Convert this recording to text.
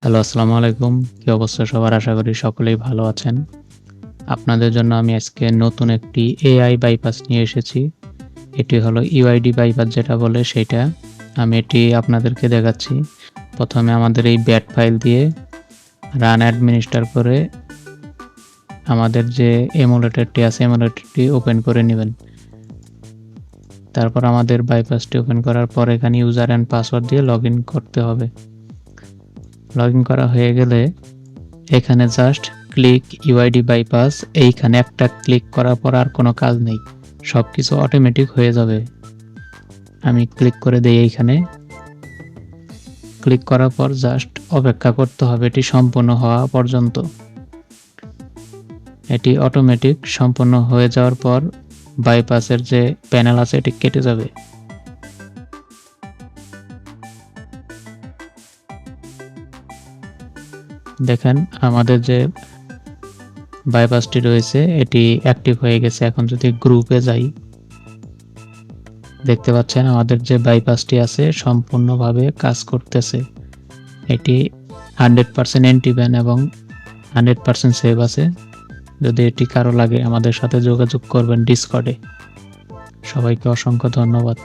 Hello, আসসালামু আলাইকুম। কি অবস্থা সবার? আশা করি সকলেই ভালো আছেন। আপনাদের জন্য আমি আজকে নতুন একটি AI বাইপাস নিয়ে এসেছি। এটি হলো UID বাইপাস যেটা বলে সেইটা। আমি এটি আপনাদেরকে দেখাচ্ছি। প্রথমে আমাদের এই ব্যাট ফাইল দিয়ে রান অ্যাডমিনিস্ট্রেটর করে আমাদের যে এমুলেটরটি আছে এমুলেটরটি ওপেন করে নেবেন। তারপর আমাদের বাইপাসটি ওপেন করার পর এখানে ইউজার অ্যান্ড পাসওয়ার্ড দিয়ে লগইন করতে হবে। লগইন করা হয়ে গেলে এখানে জাস্ট ক্লিক ইউআইডি বাইপাস, এইখানে একটা ক্লিক করার পর আর কোনো কাজ নেই, সব কিছু অটোমেটিক হয়ে যাবে। আমি ক্লিক করে দিই এইখানে। ক্লিক করার পর জাস্ট অপেক্ষা করতে হবে এটি সম্পূর্ণ হওয়া পর্যন্ত। এটি অটোমেটিক সম্পূর্ণ হয়ে যাওয়ার পর বাইপাসের যে প্যানেল আছে এটি কেটে যাবে। দেখেন আমাদের যে বাইপাসটি রয়েছে এটি অ্যাক্টিভ হয়ে গেছে। এখন যদি গ্রুপে যাই, দেখতে পাচ্ছেন আমাদের যে বাইপাসটি আছে সম্পূর্ণভাবে কাজ করতেছে। এটি 100% অ্যান্টিব্যান এবং 100% সেভ আছে। যদি এটি কারো লাগে আমাদের সাথে যোগাযোগ করবেন ডিসকর্ডে। সবাইকে অসংখ্য ধন্যবাদ।